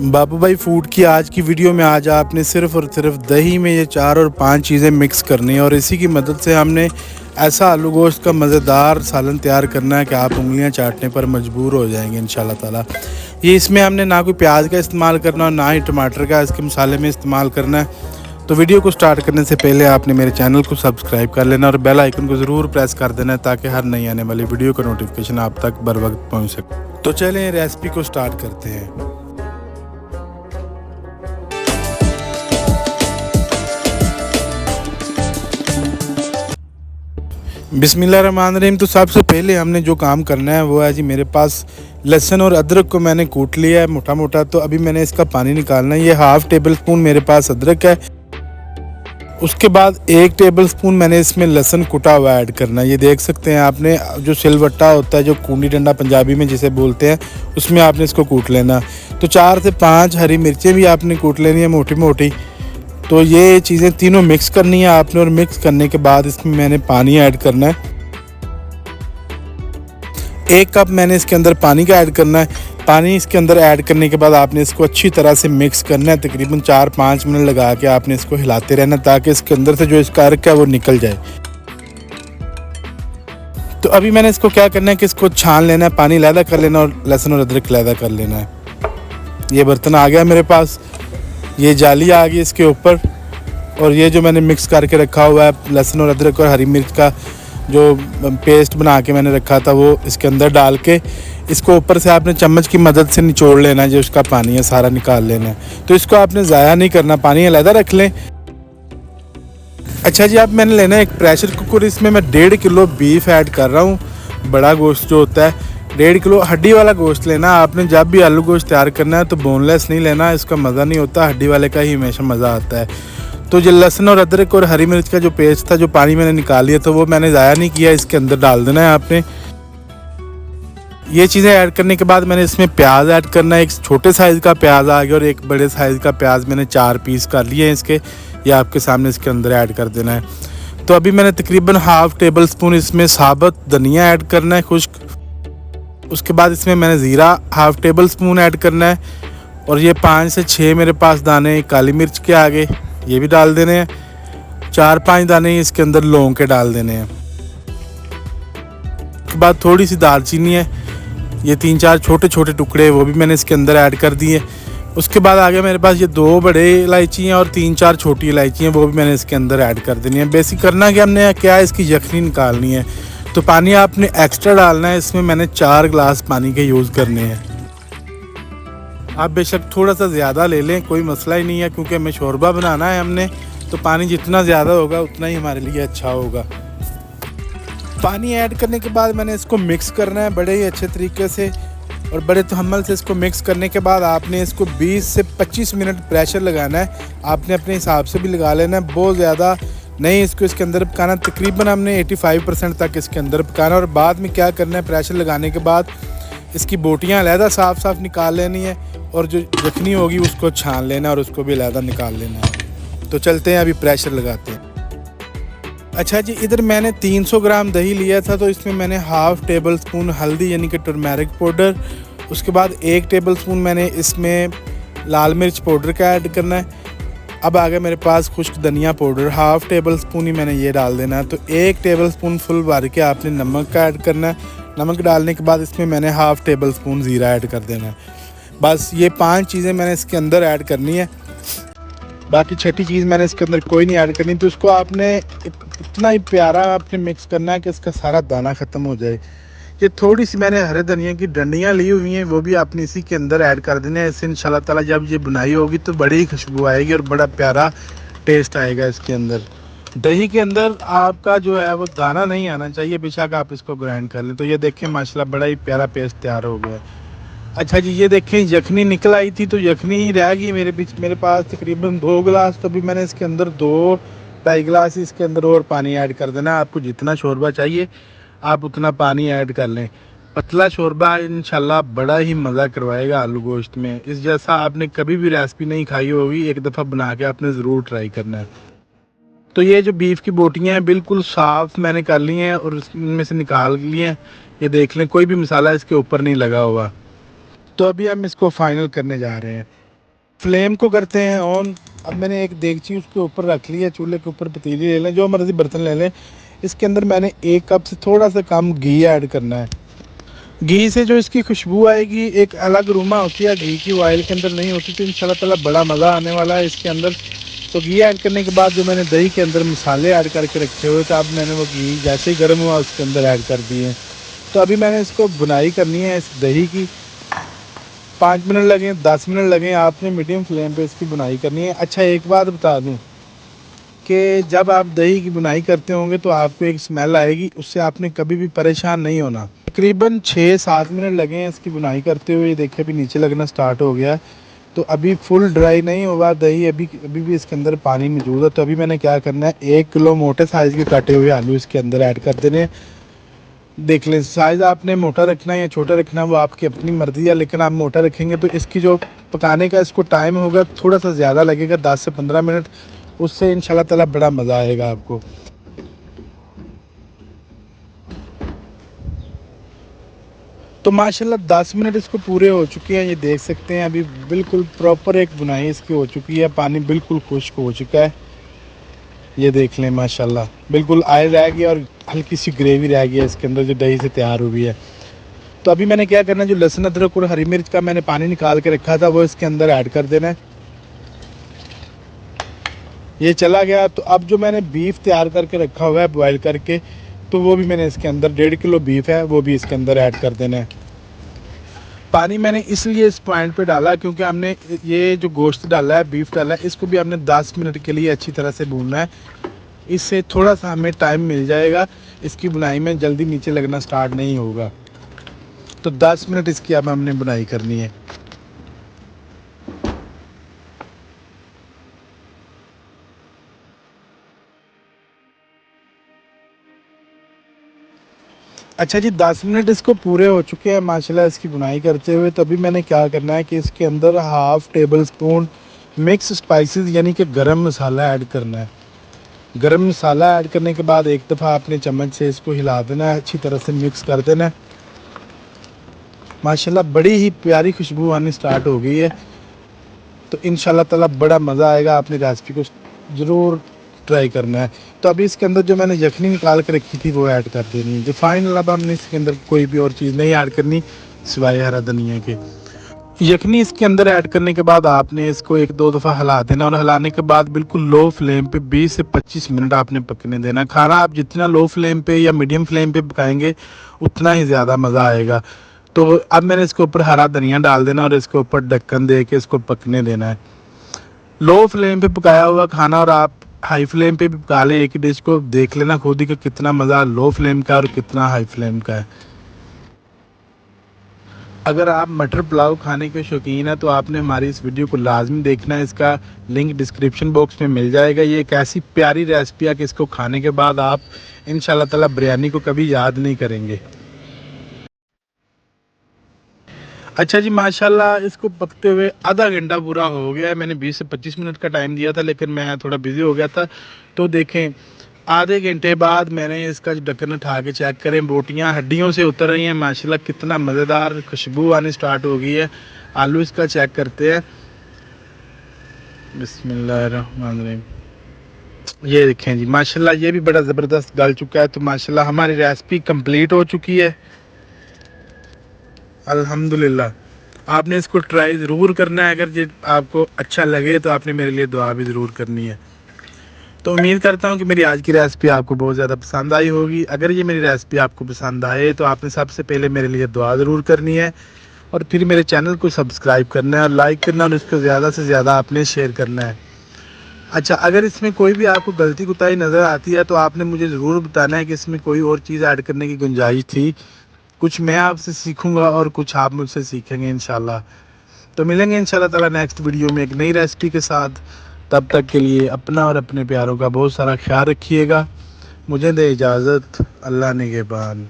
बाबू भाई फूड की आज की वीडियो में आज आपने सिर्फ़ और सिर्फ दही में ये 4 और 5 चीज़ें मिक्स करनी है और इसी की मदद से हमने ऐसा आलू गोश्त का मज़ेदार सालन तैयार करना है कि आप उंगलियां चाटने पर मजबूर हो जाएंगे इंशाल्लाह ताला। ये इसमें हमने ना कोई प्याज का इस्तेमाल करना और ना ही टमाटर का इसके मसाले में इस्तेमाल करना है। तो वीडियो को स्टार्ट करने से पहले आपने मेरे चैनल को सब्सक्राइब कर लेना और बेल आइकन को ज़रूर प्रेस कर देना ताकि हर नई आने वाली वीडियो का नोटिफिकेशन आप तक बर वक्त पहुँच सके। तो चलें रेसिपी को स्टार्ट करते हैं। बिस्मिल्लाहिर्रहमानिर्रहीम। तो सबसे पहले हमने जो काम करना है वो है जी, मेरे पास लहसुन और अदरक को मैंने कूट लिया है मोटा मोटा। तो अभी मैंने इसका पानी निकालना है। ये हाफ़ टेबल स्पून मेरे पास अदरक है। उसके बाद 1 टेबल स्पून मैंने इसमें लहसुन कुटा हुआ ऐड करना है। ये देख सकते हैं आपने, जो सिलवट्टा होता है, जो कूंडी डंडा पंजाबी में जिसे बोलते हैं, उसमें आपने इसको कूट लेना। तो 4 से 5 हरी मिर्चें भी आपने कूट लेनी है मोटी मोटी। तो ये चीज़ें तीनों मिक्स करनी है आपने और मिक्स करने के बाद इसमें मैंने पानी ऐड करना है। 1 कप मैंने इसके अंदर पानी का ऐड करना है। पानी इसके अंदर ऐड करने के बाद आपने इसको अच्छी तरह से मिक्स करना है। तकरीबन 4-5 मिनट लगा के आपने इसको हिलाते रहना ताकि इसके अंदर से जो इसका अर्क है वो निकल जाए। तो अभी मैंने इसको क्या करना है कि इसको छान लेना है, पानी अलहदा कर लेना और लहसुन और अदरक अलहदा कर लेना है। ये बर्तन आ गया मेरे पास, ये जाली आ गई इसके ऊपर, और ये जो मैंने मिक्स करके रखा हुआ है लहसुन और अदरक और हरी मिर्च का जो पेस्ट बना के मैंने रखा था वो इसके अंदर डाल के इसको ऊपर से आपने चम्मच की मदद से निचोड़ लेना है। जो उसका पानी है सारा निकाल लेना है। तो इसको आपने ज़ाया नहीं करना, पानी अलहदा रख लें। अच्छा जी, अब मैंने लेना है एक प्रेशर कुकर। इसमें मैं 1.5 किलो बीफ ऐड कर रहा हूँ। बड़ा गोश्त जो होता है 1.5 किलो हड्डी वाला गोश्त लेना आपने। जब भी आलू गोश्त तैयार करना है तो बोनलेस नहीं लेना, इसका मज़ा नहीं होता, हड्डी वाले का ही हमेशा मज़ा आता है। तो जो लहसुन और अदरक और हरी मिर्च का जो पेस्ट था, जो पानी मैंने निकाल लिया, तो वो मैंने ज़ाया नहीं किया, इसके अंदर डाल देना है आपने। ये चीज़ें ऐड करने के बाद मैंने इसमें प्याज ऐड करना है। एक छोटे साइज़ का प्याज आ गया और एक बड़े साइज़ का प्याज मैंने 4 पीस कर लिए हैं इसके। ये आपके सामने इसके अंदर ऐड कर देना है। तो अभी मैंने तकरीबन हाफ़ टेबल स्पून इसमें साबुत धनिया ऐड करना है, खुश्क। उसके बाद इसमें मैंने ज़ीरा हाफ़ टेबल स्पून ऐड करना है और ये 5 से 6 मेरे पास दाने काली मिर्च के आगे ये भी डाल देने हैं। 4-5 दाने इसके अंदर लौंग के डाल देने हैं। उसके बाद थोड़ी सी दालचीनी है, ये 3-4 छोटे छोटे टुकड़े वो भी मैंने इसके अंदर ऐड कर दिए। उसके बाद आ गया मेरे पास ये 2 बड़े इलायची हैं और 3-4 छोटी इलायची हैं, वो भी मैंने इसके अंदर ऐड कर देनी है। बेसिक करना कि हमने क्या है, इसकी यखनी निकालनी है। तो पानी आपने एक्स्ट्रा डालना है। इसमें मैंने 4 गिलास पानी के यूज़ करने हैं। आप बेशक थोड़ा सा ज़्यादा ले लें, कोई मसला ही नहीं है, क्योंकि हमें शोरबा बनाना है हमने। तो पानी जितना ज़्यादा होगा उतना ही हमारे लिए अच्छा होगा। पानी ऐड करने के बाद मैंने इसको मिक्स करना है बड़े ही अच्छे तरीके से और बड़े तहम्मुल से इसको मिक्स करने के बाद आपने इसको 20 से 25 मिनट प्रेशर लगाना है। आपने अपने हिसाब से भी लगा लेना है, बहुत ज़्यादा नहीं इसको इसके अंदर पकाना। तकरीबन हमने 85% तक इसके अंदर पकाना। और बाद में क्या करना है, प्रेशर लगाने के बाद इसकी बोटियाँ अलहदा साफ़ निकाल लेनी है और जो यखनी होगी उसको छान लेना और उसको भी अलहदा निकाल लेना है। तो चलते हैं अभी प्रेशर लगाते हैं। अच्छा जी, इधर मैंने 300 ग्राम दही लिया था, तो इसमें मैंने हाफ़ टेबल स्पून हल्दी यानी कि टर्मेरिक पाउडर, उसके बाद 1 टेबल स्पून मैंने इसमें लाल मिर्च पाउडर का ऐड करना है। अब आ गया मेरे पास खुश्क धनिया पाउडर, हाफ़ टेबल स्पून ही मैंने ये डाल देना है। तो 1 टेबल स्पून फुल भर के आपने नमक का ऐड करना है। नमक डालने के बाद इसमें मैंने हाफ़ टेबल स्पून ज़ीरा ऐड कर देना है। बस ये 5 चीज़ें मैंने इसके अंदर ऐड करनी है, बाकी छठी चीज़ मैंने इसके अंदर कोई नहीं ऐड करनी। तो इसको आपने इतना ही प्यारा आपने मिक्स करना है कि इसका सारा दाना ख़त्म हो जाए। ये थोड़ी सी मैंने हरे धनिया की डंडियाँ ली हुई हैं, वो भी आपने इसी के अंदर ऐड कर देने हैं। इससे इंशाल्लाह ताला जब ये बुनाई होगी तो बड़ी ही खुशबू आएगी और बड़ा प्यारा टेस्ट आएगा इसके अंदर। दही के अंदर आपका जो है वो दाना नहीं आना चाहिए, बेशक आप इसको ग्राइंड कर लें। तो ये देखें माशाल्लाह बड़ा ही प्यारा पेस्ट तैयार हो गया है। अच्छा जी, ये देखें यखनी निकल आई थी, तो यखनी ही रह गई मेरे पास तकरीबन 2 गिलास। तो अभी मैंने इसके अंदर 2-2.5 गिलास इसके अंदर और पानी ऐड कर देना। आपको जितना शोरबा चाहिए आप उतना पानी ऐड कर लें। पतला शोरबा इंशाल्लाह बड़ा ही मज़ा करवाएगा आलू गोश्त में। इस जैसा आपने कभी भी रेसिपी नहीं खाई होगी, एक दफ़ा बना के आपने ज़रूर ट्राई करना है। तो ये जो बीफ की बोटियाँ हैं बिल्कुल साफ़ मैंने कर ली हैं और इनमें से निकाल लिए हैं। ये देख लें, कोई भी मसाला इसके ऊपर नहीं लगा हुआ। तो अभी हम इसको फाइनल करने जा रहे हैं। फ्लेम को करते हैं ऑन। अब मैंने एक देगची उसके ऊपर रख ली है, चूल्हे के ऊपर पतीली ले लें, जो मर्ज़ी बर्तन ले लें। इसके अंदर मैंने 1 कप से थोड़ा सा कम घी ऐड करना है। घी से जो इसकी खुशबू आएगी एक अलग रूमा होती है घी की, वो ऑयल के अंदर नहीं होती। तो इंशाल्लाह ताला बड़ा मज़ा आने वाला है इसके अंदर। तो घी ऐड करने के बाद जो मैंने दही के अंदर मसाले ऐड करके रखे हुए थे, अब मैंने वो घी जैसे ही गर्म हुआ उसके अंदर ऐड कर दिए हैं। तो अभी मैंने इसको बुनाई करनी है इस दही की। 5 मिनट लगें 10 मिनट लगें, आपने मीडियम फ्लेम पे इसकी बुनाई करनी है। अच्छा एक बात बता दूं कि जब आप दही की बुनाई करते होंगे तो आपको एक स्मेल आएगी, उससे आपने कभी भी परेशान नहीं होना। तकरीबन 6-7 मिनट लगे हैं इसकी बुनाई करते हुए। देखिए अभी नीचे लगना स्टार्ट हो गया है। तो अभी फुल ड्राई नहीं हुआ दही, अभी अभी भी इसके अंदर पानी मौजूद है। तो अभी मैंने क्या करना है, 1 किलो मोटे साइज़ के काटे हुए आलू इसके अंदर ऐड कर देने। देख लें साइज़ आपने मोटा रखना है या छोटा रखना है वो आपकी अपनी मर्ज़ी है, लेकिन आप मोटा रखेंगे तो इसकी जो पकाने का इसको टाइम होगा थोड़ा सा ज़्यादा लगेगा, 10 से 15 मिनट। उससे इंशाल्लाह ताला बड़ा मज़ा आएगा आपको। तो माशाल्लाह 10 मिनट इसको पूरे हो चुके हैं, ये देख सकते हैं। अभी बिल्कुल प्रॉपर एक बुनाई इसकी हो चुकी है, पानी बिल्कुल खुश्क हो चुका है। ये देख लें माशाल्लाह बिल्कुल ऑयल रह गया और हल्की सी ग्रेवी रह गई है इसके अंदर जो दही से तैयार हुई है। तो अभी मैंने क्या करना है, जो लहसुन अदरक और हरी मिर्च का मैंने पानी निकाल के रखा था वो इसके अंदर ऐड कर देना है। ये चला गया। तो अब जो मैंने बीफ तैयार करके रखा हुआ है बॉयल करके, तो वो भी मैंने इसके अंदर 1.5 किलो बीफ है वो भी इसके अंदर ऐड कर देना है। पानी मैंने इसलिए इस पॉइंट पे डाला क्योंकि हमने ये जो गोश्त डाला है, बीफ डाला है, इसको भी हमने 10 मिनट के लिए अच्छी तरह से भूनना है। इससे थोड़ा सा हमें टाइम मिल जाएगा, इसकी बुनाई में जल्दी नीचे लगना स्टार्ट नहीं होगा। तो 10 मिनट इसकी अब हमने बुनाई करनी है। अच्छा जी 10 मिनट इसको पूरे हो चुके हैं माशाल्लाह इसकी बुनाई करते हुए। तभी मैंने क्या करना है कि इसके अंदर 1/2 टेबल स्पून मिक्स स्पाइसेस यानी कि गरम मसाला ऐड करना है। गरम मसाला ऐड करने के बाद एक दफ़ा आपने चम्मच से इसको हिला देना है, अच्छी तरह से मिक्स कर देना है। माशाल्लाह बड़ी ही प्यारी खुशबू आनी स्टार्ट हो गई है। तो इंशाल्लाह ताला बड़ा मज़ा आएगा, आपने रेसिपी को ज़रूर ट्राई करना है। तो अभी इसके अंदर जो मैंने यखनी निकाल के रखी थी वो ऐड कर देनी है। जो फाइनल अब हमने इसके अंदर कोई भी और चीज़ नहीं ऐड करनी सिवाय हरा धनिया के। यखनी इसके अंदर ऐड करने के बाद आपने इसको 1-2 दफ़ा हिला देना और हिलाने के बाद बिल्कुल लो फ्लेम पे 20 से 25 मिनट आपने पकने देना। खाना आप जितना लो फ्लेम पे या मीडियम फ्लेम पे पकाएंगे उतना ही ज़्यादा मज़ा आएगा। तो अब मैंने इसके ऊपर हरा धनिया डाल देना और इसके ऊपर ढक्कन दे के इसको पकने देना है। लो फ्लेम पे पकाया हुआ खाना और आप हाई फ्लेम पे भी पका लें एक ही डिश को, देख लेना खुद ही कि कितना मज़ा लो फ्लेम का और कितना हाई फ्लेम का है। अगर आप मटर पुलाव खाने के शौकीन हैं तो आपने हमारी इस वीडियो को लाजमी देखना है, इसका लिंक डिस्क्रिप्शन बॉक्स में मिल जाएगा। ये एक ऐसी प्यारी रेसिपी है कि इसको खाने के बाद आप इंशाल्लाह ताला बिरयानी को कभी याद नहीं करेंगे। अच्छा जी माशाल्लाह इसको पकते हुए आधा घंटा पूरा हो गया है। मैंने 20 से 25 मिनट का टाइम दिया था लेकिन मैं थोड़ा बिज़ी हो गया था। तो देखें आधे घंटे बाद मैंने इसका ढक्कन उठा के चेक करें, बोटियां हड्डियों से उतर रही हैं माशाल्लाह, कितना मज़ेदार खुशबू आनी स्टार्ट हो गई है। आलू इसका चेक करते हैं। बिस्मिल्लाहिर्रहमानिर्रहीम। ये देखें जी माशाल्लाह ये भी बड़ा ज़बरदस्त गल चुका है। तो माशाल्लाह हमारी रेसिपी कंप्लीट हो चुकी है अल्हम्दुलिल्लाह। आपने इसको ट्राई ज़रूर करना है, अगर ये आपको अच्छा लगे तो आपने मेरे लिए दुआ भी ज़रूर करनी है। तो उम्मीद करता हूँ कि मेरी आज की रेसिपी आपको बहुत ज़्यादा पसंद आई होगी। अगर ये मेरी रेसिपी आपको पसंद आए तो आपने सबसे पहले मेरे लिए दुआ ज़रूर करनी है और फिर मेरे चैनल को सब्सक्राइब करना है और लाइक करना और इसको ज़्यादा से ज़्यादा आपने शेयर करना है। अच्छा अगर इसमें कोई भी आपको गलती कोताही नज़र आती है तो आपने मुझे ज़रूर बताना है कि इसमें कोई और चीज़ ऐड करने की गुंजाइश थी। कुछ मैं आपसे सीखूंगा और कुछ आप मुझसे सीखेंगे इंशाल्लाह। तो मिलेंगे इंशाल्लाह ताला नेक्स्ट वीडियो में एक नई रेसिपी के साथ। तब तक के लिए अपना और अपने प्यारों का बहुत सारा ख्याल रखिएगा। मुझे दे इजाज़त, अल्लाह निगहबान।